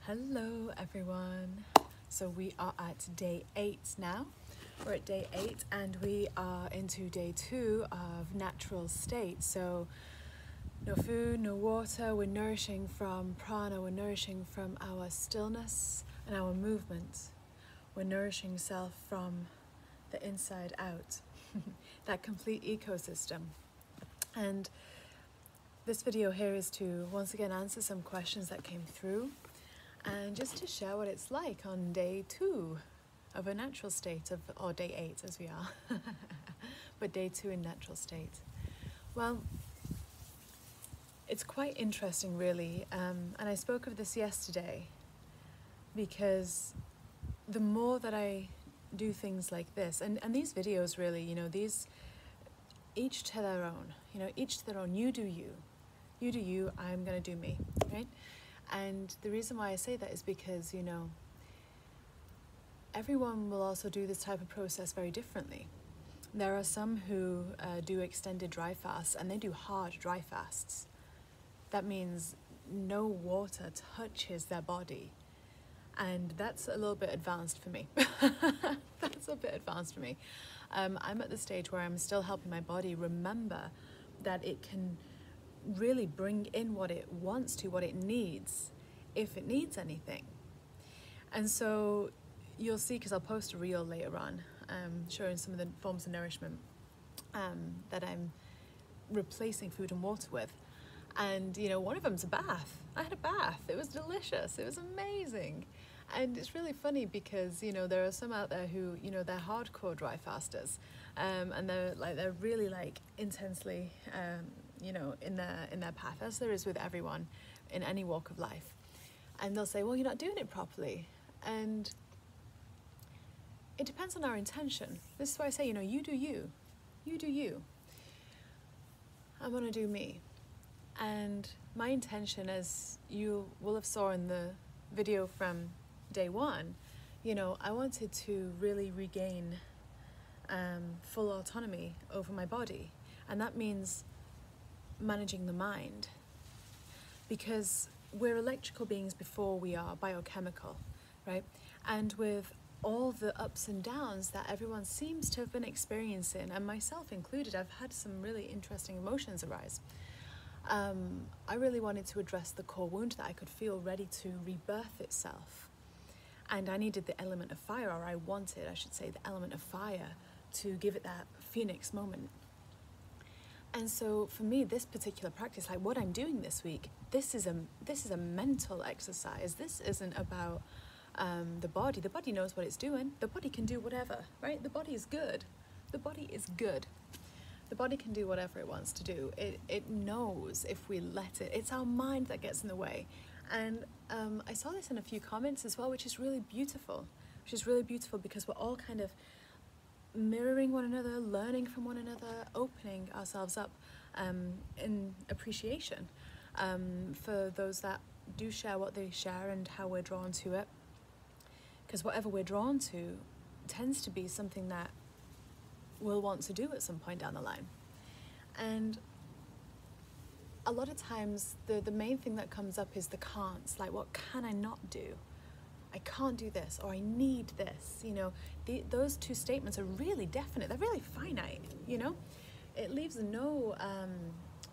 Hello everyone. So we are at day 8 now. We're at day 8 and we are into day 2 of natural state. So no food, no water, we're nourishing from prana, we're nourishing from our stillness and our movement. We're nourishing self from the inside out, that complete ecosystem. And this video here is to once again answer some questions that came through and just to share what it's like on day 2 of a natural state of, or day 8 as we are, but day 2 in natural state. Well, it's quite interesting really, and I spoke of this yesterday because the more that I do things like this, and these videos really, you know, these, each to their own, you know, each to their own, you do you. You do you, I'm gonna do me, right? And the reason why I say that is because, you know, everyone will also do this type of process very differently. There are some who do extended dry fasts, and they do hard dry fasts. That means no water touches their body. And that's a little bit advanced for me. That's a bit advanced for me. I'm at the stage where I'm still helping my body remember that it can really bring in what it wants to, what it needs, if it needs anything. And so you'll see, because I'll post a reel later on showing some of the forms of nourishment that I'm replacing food and water with. And you know, one of them's a bath. I had a bath. It was delicious. It was amazing. And it's really funny because, you know, there are some out there who, you know, they're hardcore dry fasters, and they're really like intensely you know, in their path, as there is with everyone in any walk of life. And they'll say, well, you're not doing it properly. And it depends on our intention. This is why I say, you know, you do you. You do you. I'm gonna do me. And my intention, as you will have saw in the video from day 1, you know, I wanted to really regain full autonomy over my body. And that means managing the mind, because we're electrical beings before we are biochemical, right? And with all the ups and downs that everyone seems to have been experiencing, and myself included, I've had some really interesting emotions arise. I really wanted to address the core wound that I could feel ready to rebirth itself. And I needed the element of fire, or I wanted, I should say, the element of fire to give it that phoenix moment. And so for me, this particular practice, like what I'm doing this week, this is a mental exercise. This isn't about the body. The body knows what it's doing. The body can do whatever, right? The body is good. The body is good. The body can do whatever it wants to do. It knows if we let it. It's our mind that gets in the way. And I saw this in a few comments as well, which is really beautiful. Which is really beautiful because we're all kind of mirroring one another, learning from one another, opening ourselves up in appreciation for those that do share what they share and how we're drawn to it. Because whatever we're drawn to tends to be something that we'll want to do at some point down the line. And a lot of times the main thing that comes up is the can'ts, like what can I not do? I can't do this, or I need this, you know. Those two statements are really definite. They're really finite, you know. It leaves no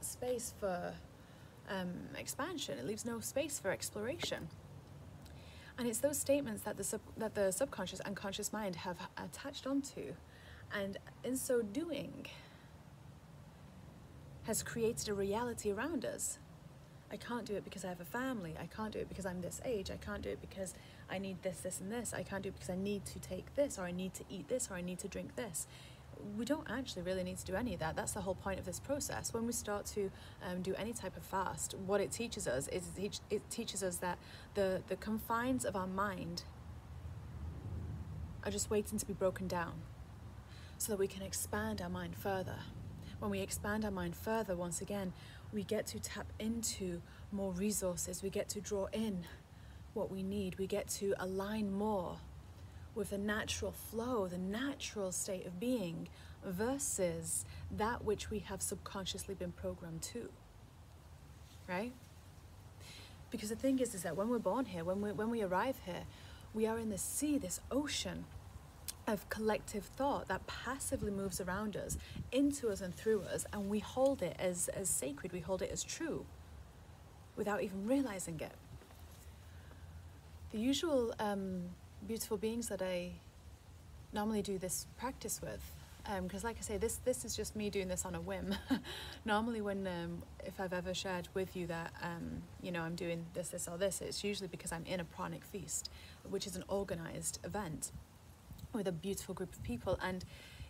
space for expansion. It leaves no space for exploration. And it's those statements that the subconscious and conscious mind have attached onto, and in so doing has created a reality around us. I can't do it because I have a family. I can't do it because I'm this age. I can't do it because I need this, this, and this. I can't do it because I need to take this, or I need to eat this, or I need to drink this. We don't actually really need to do any of that. That's the whole point of this process. When we start to do any type of fast, what it teaches us is it teaches us that the confines of our mind are just waiting to be broken down so that we can expand our mind further. When we expand our mind further, once again, we get to tap into more resources. We get to draw in what we need. We get to align more with the natural flow, the natural state of being, versus that which we have subconsciously been programmed to, right? Because the thing is that when we're born here, when we arrive here, we are in this sea, this ocean of collective thought that passively moves around us, into us and through us, and we hold it as sacred, we hold it as true, without even realizing it. The usual beautiful beings that I normally do this practice with, because like I say, this is just me doing this on a whim. Normally when, if I've ever shared with you that, you know, I'm doing this, or this, it's usually because I'm in a pranic feast, which is an organized event with a beautiful group of people. And,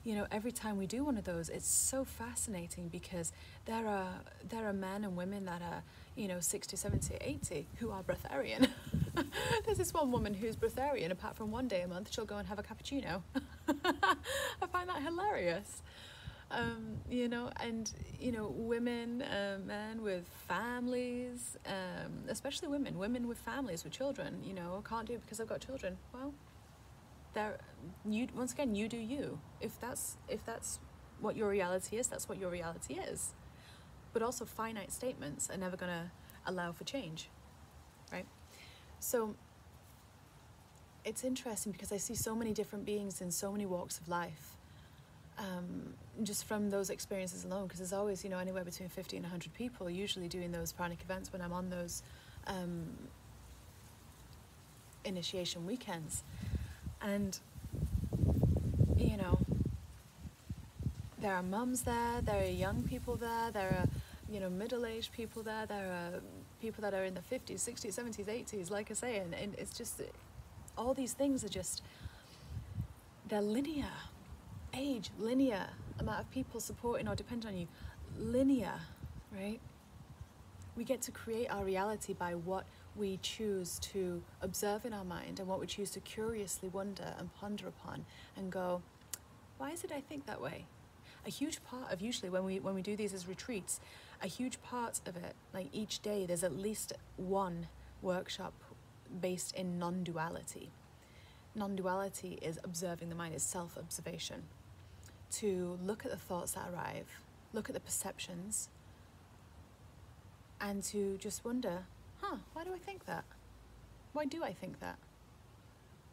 you know, every time we do one of those, it's so fascinating, because there are men and women that are, you know, 60, 70, 80 who are breatharian. There's this one woman who's breatharian, apart from one day a month she'll go and have a cappuccino. I find that hilarious. You know, and, you know, women, men with families, especially women with families, with children, you know, can't do it because I've got children. Well, once again, you do you. If that's what your reality is, that's what your reality is. But also finite statements are never going to allow for change, right? So it's interesting because I see so many different beings in so many walks of life, just from those experiences alone, because there's always, you know, anywhere between 50 and 100 people usually doing those pranic events when I'm on those initiation weekends. And, you know, there are mums there, there are young people there, there are, you know, middle-aged people there, there are people that are in the 50s, 60s, 70s, 80s, like I say, and it's just, all these things are just, they're linear. Age, linear. Amount of people supporting or depending on you, linear, right? We get to create our reality by what we choose to observe in our mind and what we choose to curiously wonder and ponder upon and go, why is it I think that way? A huge part of, usually when we do these as retreats, a huge part of it, like each day, there's at least one workshop based in non-duality. Non-duality is observing the mind, is self-observation. To look at the thoughts that arrive, look at the perceptions, and to just wonder, why do I think that? Why do I think that?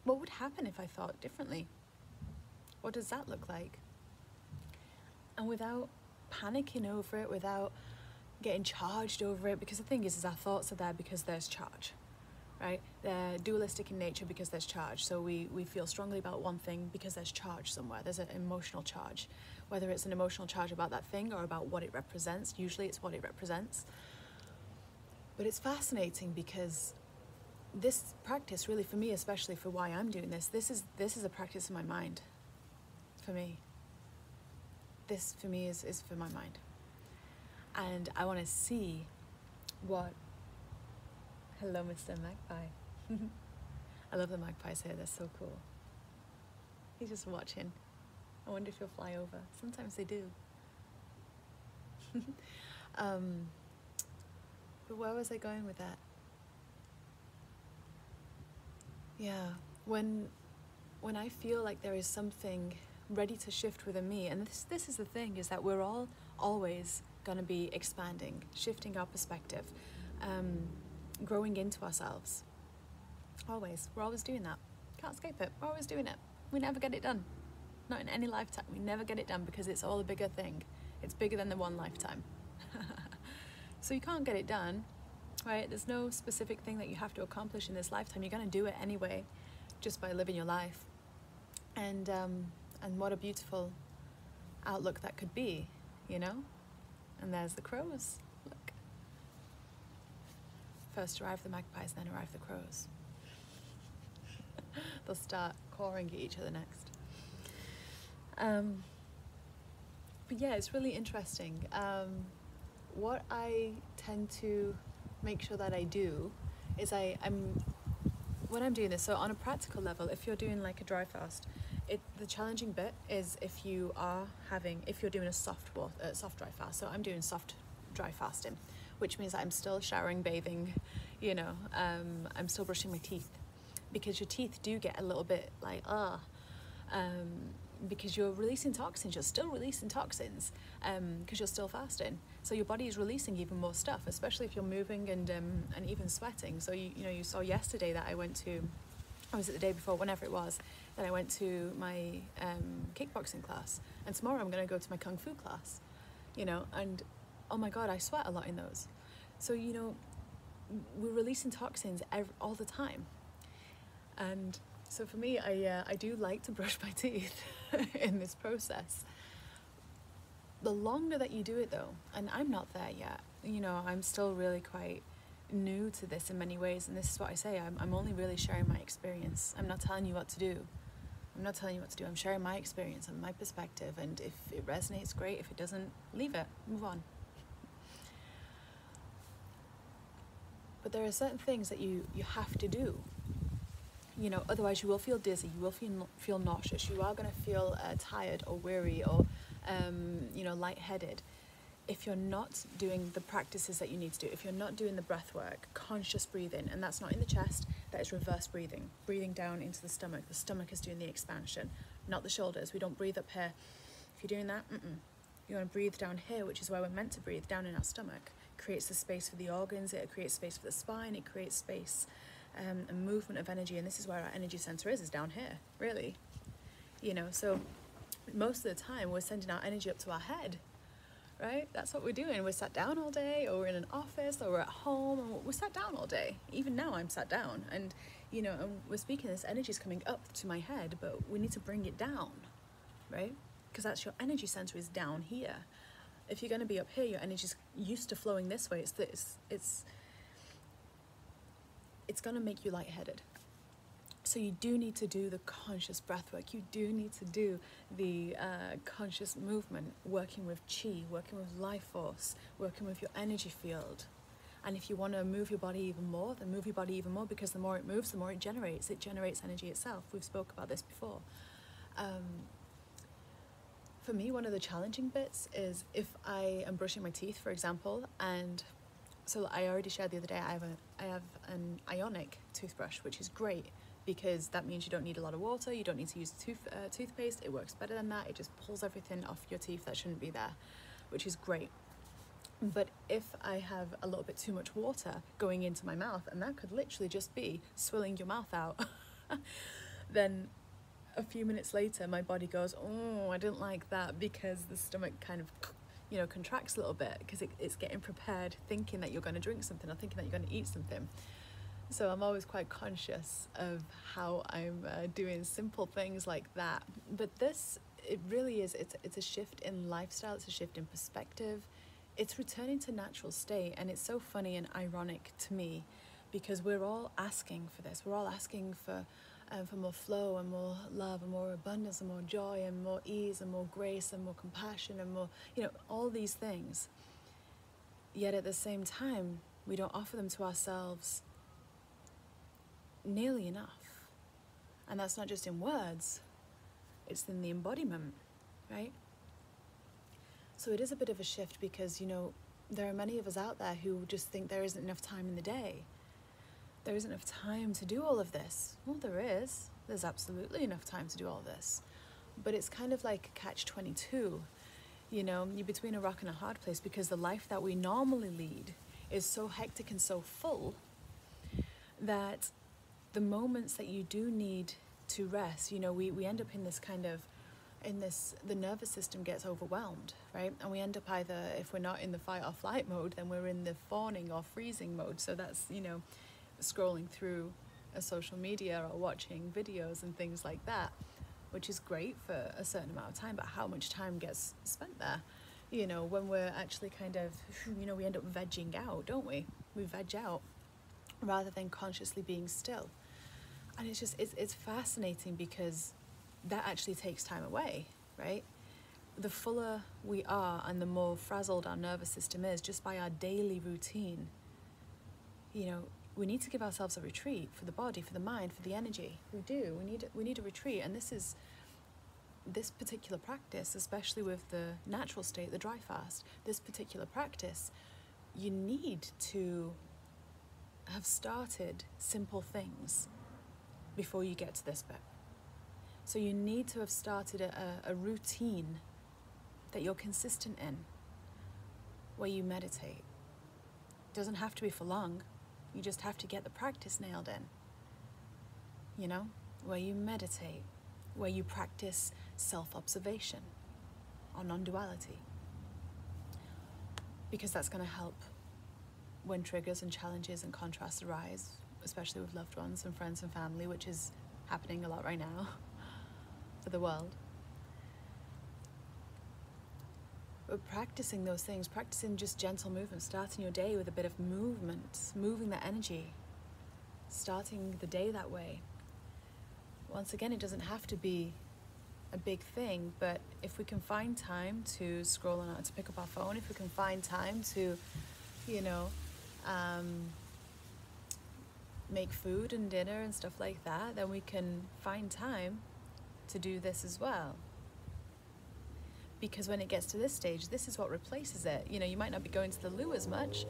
What would happen if I thought differently? What does that look like? And without panicking over it, without getting charged over it, because the thing is our thoughts are there because there's charge, right? They're dualistic in nature because there's charge. So we feel strongly about one thing because there's charge somewhere. There's an emotional charge. Whether it's an emotional charge about that thing or about what it represents, usually it's what it represents. But it's fascinating because this practice, really for me, especially for why I'm doing this is a practice in my mind, for me. This for me is for my mind. And I want to see what... Hello, Mr. Magpie. I love the magpies here, they're so cool. He's just watching. I wonder if he'll fly over. Sometimes they do. But where was I going with that? Yeah, when I feel like there is something ready to shift within me, and this is the thing, is that we're all always going to be expanding, shifting our perspective, growing into ourselves. Always. We're always doing that. Can't escape it. We're always doing it. We never get it done. Not in any lifetime. We never get it done because it's all a bigger thing. It's bigger than the one lifetime. So you can't get it done, right? There's no specific thing that you have to accomplish in this lifetime. You're going to do it anyway, just by living your life. And what a beautiful outlook that could be, you know? And there's the crows. Look. First arrive the magpies, then arrive the crows. They'll start cawing at each other next. But yeah, it's really interesting. What I tend to make sure that I do is when I'm doing this, so on a practical level, if you're doing like a dry fast, the challenging bit is if you're doing a soft dry fast. So I'm doing soft dry fasting, which means that I'm still showering, bathing, you know, I'm still brushing my teeth, because your teeth do get a little bit like, because you're releasing toxins, you're still releasing toxins, because you're still fasting. So your body is releasing even more stuff, especially if you're moving and even sweating. So you saw yesterday that I was it the day before, whenever it was, that I went to my kickboxing class, and tomorrow I'm going to go to my kung fu class, and oh my God, I sweat a lot in those. So we're releasing toxins all the time, and so for me, I do like to brush my teeth in this process. The longer that you do it though, and I'm not there yet, I'm still really quite new to this in many ways, and this is what I say, I'm only really sharing my experience. I'm not telling you what to do. I'm sharing my experience and my perspective, and if it resonates, great. If it doesn't, leave it, move on. But there are certain things that you have to do. Otherwise you will feel dizzy, you will feel nauseous, you are going to feel tired or weary or lightheaded if you're not doing the practices that you need to do. If you're not doing the breath work, conscious breathing, and that's not in the chest, that is reverse breathing down into the stomach is doing the expansion, not the shoulders. We don't breathe up here. If you're doing that, you want to breathe down here, which is where we're meant to breathe, down in our stomach. It creates the space for the organs, it creates space for the spine, it creates space and movement of energy, and this is where our energy center is down here, really. So most of the time we're sending our energy up to our head, right? That's what we're doing. We're sat down all day, or we're in an office, or we're at home, and we're sat down all day. Even now I'm sat down, and and we're speaking, this energy is coming up to my head, but we need to bring it down, right? Because that's your energy center is down here. If you're going to be up here, your energy's used to flowing this way. It's going to make you lightheaded. So you do need to do the conscious breath work. You do need to do the conscious movement, working with chi, working with life force, working with your energy field. And if you want to move your body even more, then move your body even more, because the more it moves, the more it generates. It generates energy itself. We've spoke about this before. For me, one of the challenging bits is if I am brushing my teeth, for example, and so I already shared the other day, I have an ionic toothbrush, which is great, because that means you don't need a lot of water, you don't need to use toothpaste, it works better than that, it just pulls everything off your teeth that shouldn't be there, which is great. But if I have a little bit too much water going into my mouth, and that could literally just be swilling your mouth out, then a few minutes later my body goes, oh, I didn't like that, because the stomach kind of contracts a little bit, because it's getting prepared, thinking that you're going to drink something or thinking that you're going to eat something. So I'm always quite conscious of how I'm doing simple things like that. But this, it really is, it's a shift in lifestyle, it's a shift in perspective, it's returning to natural state. And it's so funny and ironic to me, because we're all asking for this. We're all asking for more flow and more love and more abundance and more joy and more ease and more grace and more compassion and more, all these things. Yet at the same time, we don't offer them to ourselves nearly enough. And that's not just in words, it's in the embodiment, right? So it is a bit of a shift, because there are many of us out there who just think there isn't enough time in the day. There isn't enough time to do all of this. Well, there is. There's absolutely enough time to do all of this. But it's kind of like catch-22. You're between a rock and a hard place, because the life that we normally lead is so hectic and so full that the moments that you do need to rest, we end up in this kind of, the nervous system gets overwhelmed, right? And we end up either, if we're not in the fight or flight mode, then we're in the fawning or freezing mode. So that's, scrolling through a social media or watching videos and things like that, which is great for a certain amount of time, but how much time gets spent there? When we're actually kind of, we end up vegging out, don't we? We veg out rather than consciously being still. And it's just, it's fascinating, because that actually takes time away, right? The fuller we are and the more frazzled our nervous system is just by our daily routine, we need to give ourselves a retreat for the body, for the mind, for the energy. We do. We need a retreat. And this particular practice, especially with the natural state, the dry fast, this particular practice, you need to have started simple things before you get to this bit. So you need to have started a routine that you're consistent in. where you meditate. It doesn't have to be for long. You just have to get the practice nailed in. You know, where you meditate, where you practice self-observation or non-duality. Because that's going to help when triggers and challenges and contrasts arise, especially with loved ones and friends and family, which is happening a lot right now for the world. But practicing those things, practicing just gentle movement, starting your day with a bit of movement, moving the energy, starting the day that way. Once again, it doesn't have to be a big thing, but if we can find time to scroll on, to pick up our phone, if we can find time to, you know, make food and dinner and stuff like that, then we can find time to do this as well. Because when it gets to this stage, this is what replaces it. You know, you might not be going to the loo as much,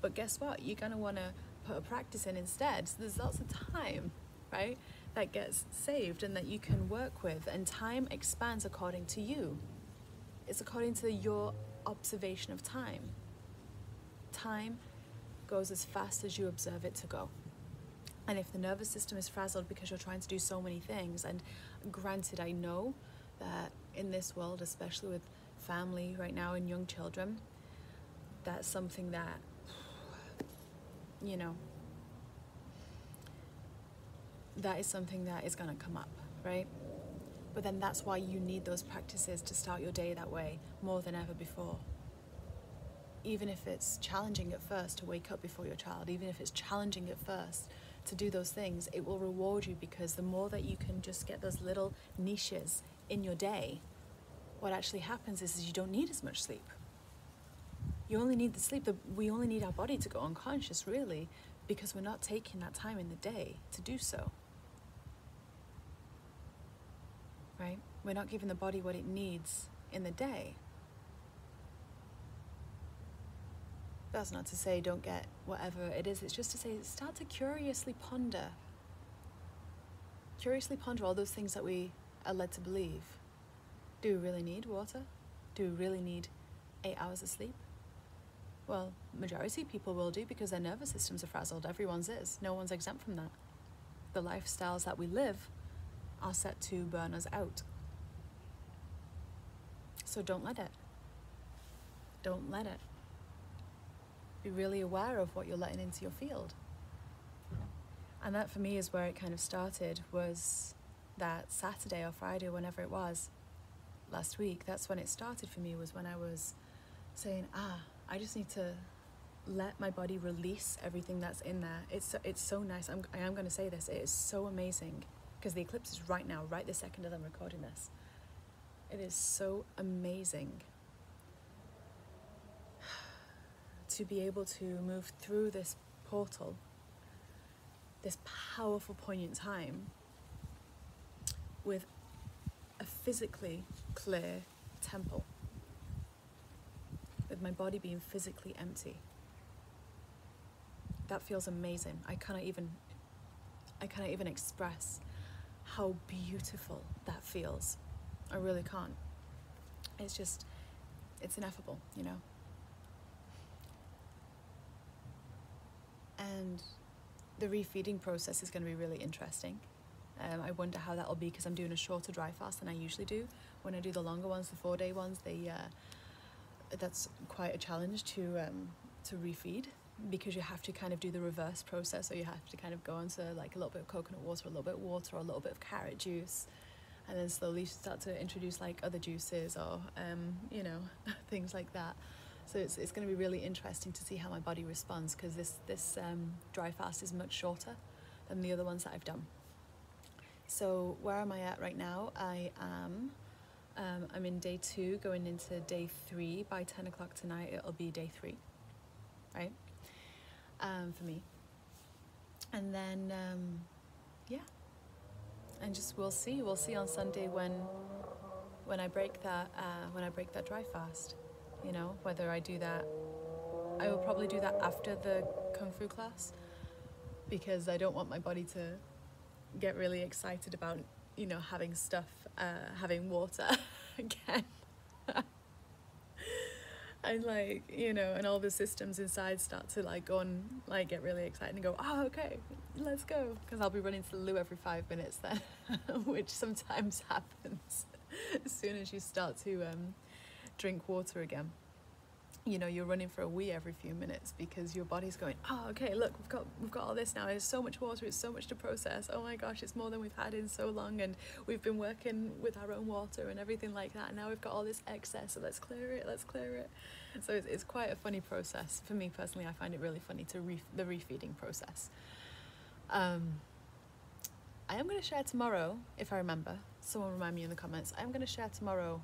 but guess what? You're going to want to put a practice in instead. So there's lots of time, right, that gets saved and that you can work with. And time expands according to you. It's according to your observation of time. Time goes as fast as you observe it to go. And if the nervous system is frazzled because you're trying to do so many things, and granted, I know that in this world, especially with family right now and young children, that's something that, you know, that is something that is going to come up, right? But then that's why you need those practices to start your day that way more than ever before. Even if it's challenging at first to wake up before your child, even if it's challenging at first to do those things, it will reward you, because the more that you can just get those little niches in your day, what actually happens is you don't need as much sleep. You only need the sleep. We only need our body to go unconscious, really, because we're not taking that time in the day to do so. Right? We're not giving the body what it needs in the day. That's not to say don't get whatever it is. It's just to say start to curiously ponder. Curiously ponder all those things that we are led to believe. Do we really need water? Do we really need 8 hours of sleep? Well, majority of people will do, because their nervous systems are frazzled. Everyone's is. No one's exempt from that. The lifestyles that we live are set to burn us out. So don't let it. Don't let it. Be really aware of what you're letting into your field. And that for me is where it kind of started, was that Saturday or Friday, whenever it was, last week. That's when it started for me, was when I was saying, I just need to let my body release everything that's in there. It's so nice. I am going to say this. It is so amazing, because the eclipse is right now, right this second as I'm recording this. It is so amazing to be able to move through this portal, this powerful, poignant time, with a physically clear temple, with my body being physically empty. That feels amazing. I cannot even express how beautiful that feels. I really can't. It's ineffable, you know. And the refeeding process is going to be really interesting. I wonder how that'll be, because I'm doing a shorter dry fast than I usually do. When I do the longer ones, the 4-day ones, that's quite a challenge to refeed, because you have to kind of do the reverse process. So you have to kind of go into like a little bit of coconut water, a little bit of water, or a little bit of carrot juice, and then slowly start to introduce like other juices or you know, things like that. So it's going to be really interesting to see how my body responds, because this dry fast is much shorter than the other ones that I've done. So where am I at right now? I'm in day 2, going into day 3. By 10 o'clock tonight, it'll be day 3, right? For me. And then, yeah. And just we'll see on Sunday when I break that dry fast. You know, whether I do that, I will probably do that after the Kung Fu class, because I don't want my body to get really excited about, you know, having stuff, having water again. And like, you know, and all the systems inside start to like go and like get really excited and go, oh, okay, let's go. Because I'll be running to the loo every 5 minutes then, which sometimes happens as soon as you start to drink water again. You know, you're running for a wee every few minutes because your body's going, oh, okay, look, we've got all this now. There's so much water, it's so much to process. Oh my gosh, it's more than we've had in so long, and we've been working with our own water and everything like that. And now we've got all this excess, so let's clear it. So it's quite a funny process. For me personally, I find it really funny the refeeding process. I am going to share tomorrow, if I remember. Someone remind me in the comments. I am going to share tomorrow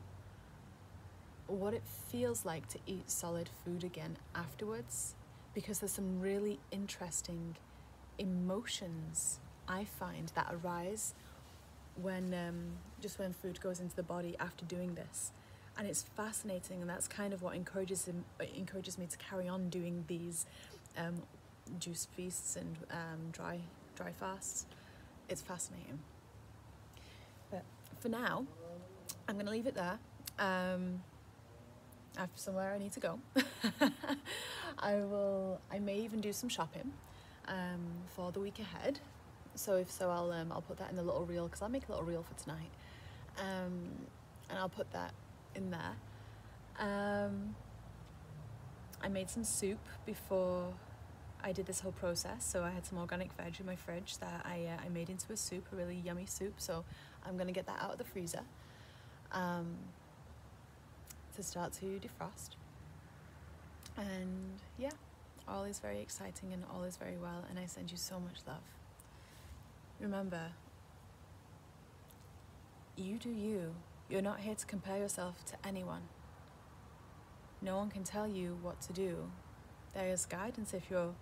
what it feels like to eat solid food again afterwards, because there's some really interesting emotions I find that arise when just when food goes into the body after doing this, and it's fascinating, and that's kind of what encourages me to carry on doing these juice feasts and dry fasts. It's fascinating. But for now, I'm going to leave it there. I have somewhere I need to go. I may even do some shopping for the week ahead. So if so, I'll put that in the little reel, because I'll make a little reel for tonight, and I'll put that in there. I made some soup before I did this whole process, so I had some organic veg in my fridge that I made into a soup, a really yummy soup. So I'm gonna get that out of the freezer to start to defrost. And yeah, all is very exciting and all is very well, and I send you so much love. Remember, you do you. You're not here to compare yourself to anyone. No one can tell you what to do. There is guidance if you're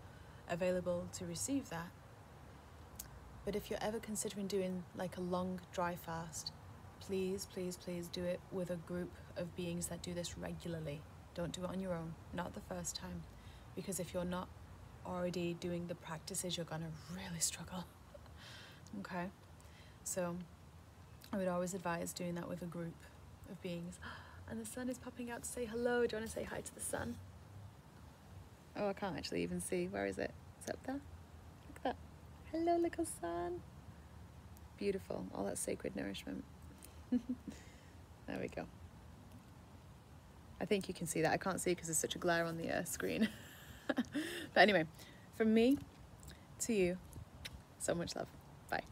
available to receive that. But if you're ever considering doing like a long dry fast, please, please, please do it with a group of beings that do this regularly. Don't do it on your own, not the first time. Because if you're not already doing the practices, you're gonna really struggle. Okay? So I would always advise doing that with a group of beings. And the sun is popping out to say hello. Do you want to say hi to the sun? Oh, I can't actually even see. Where is it? Is it up there? Look at that. Hello, little sun. Beautiful. All that sacred nourishment. There we go. I think you can see that. I can't see because there's such a glare on the screen. But anyway, from me to you, so much love. Bye.